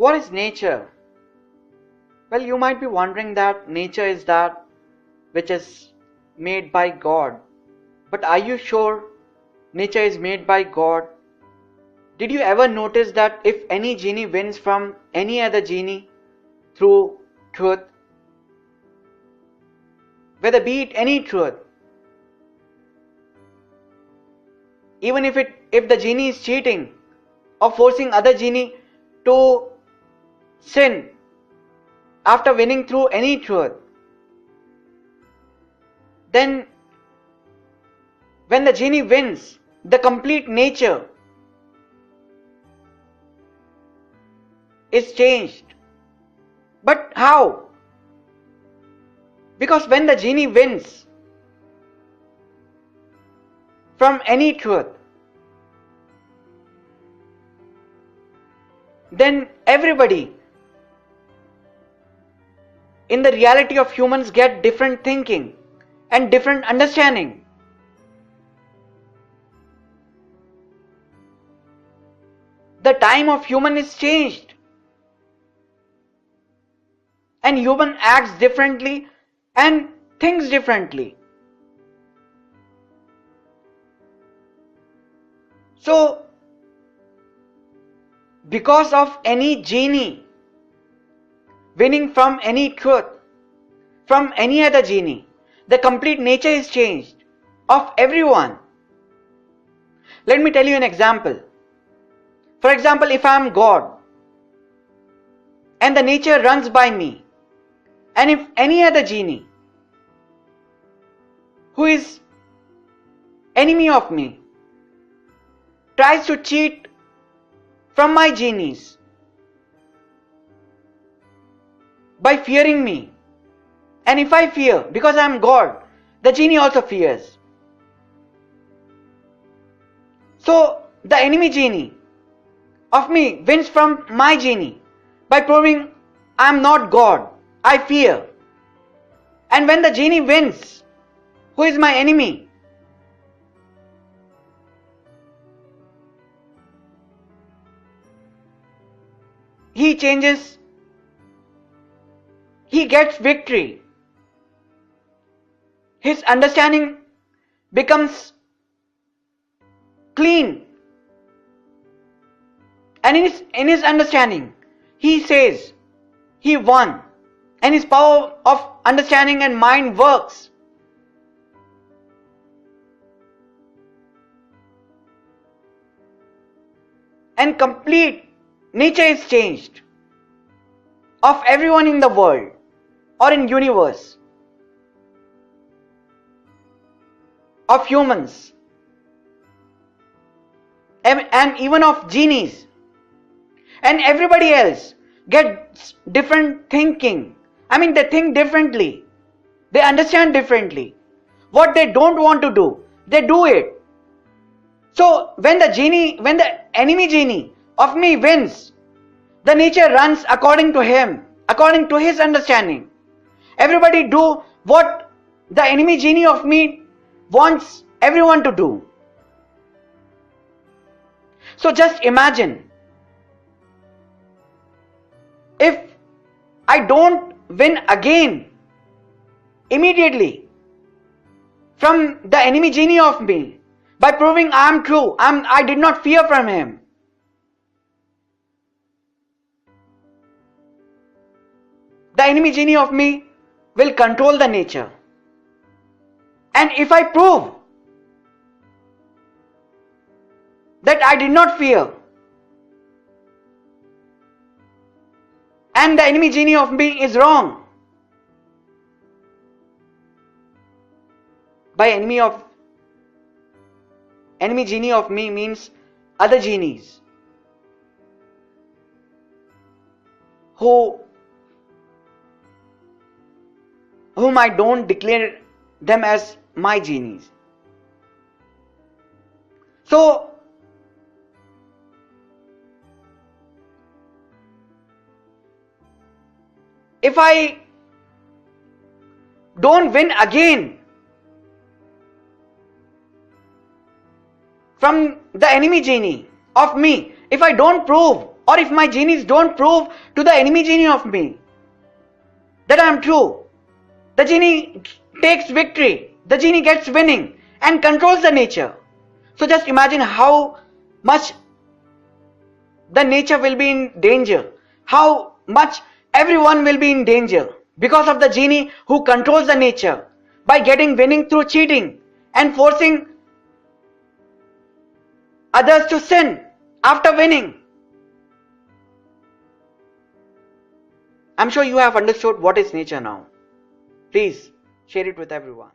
What is nature? Well, you might be wondering that nature is that which is made by God. But are you sure nature is made by God? Did you ever notice that if any genie wins from any other genie through truth, whether be it any truth, even if the genie is cheating or forcing other genie to sin after winning through any truth, then when the genie wins, the complete nature is changed. But how? Because when the genie wins from any truth, then everybody in the reality of humans get different thinking and different understanding. The time of human is changed, and human acts differently and thinks differently. So, because of any genie winning from any truth, from any other genie, the complete nature is changed of everyone. Let me tell you an example. For example, if I am God and the nature runs by me, and if any other genie who is enemy of me tries to cheat from my genies by fearing me, and if I fear because I am God, the genie also fears. So the enemy genie of me wins from my genie by proving I am not God, I fear. And when the genie wins, who is my enemy, he changes, he gets victory. His understanding becomes clean. And in his understanding, he says he won. And his power of understanding and mind works. And complete nature is changed of everyone in the world or in universe, of humans, and even of genies, and everybody else gets different thinking. I mean, they think differently, they understand differently. What they don't want to do, they do it. So when the enemy genie of me wins, the nature runs according to him, according to his understanding. Everybody do what the enemy genie of me wants everyone to do. So just imagine, if I don't win again immediately from the enemy genie of me by proving I am true, I did not fear from him, the enemy genie of me will control the nature. And if I prove that I did not fear, and the enemy genie of me is wrong, by enemy genie of me means other genies whom I don't declare them as my genies. So if I don't win again from the enemy genie of me, if I don't prove or if my genies don't prove to the enemy genie of me that I am true, the genie takes victory, the genie gets winning and controls the nature. So just imagine how much the nature will be in danger, how much everyone will be in danger because of the genie who controls the nature by getting winning through cheating and forcing others to sin after winning. I'm sure you have understood what is nature now. Please share it with everyone.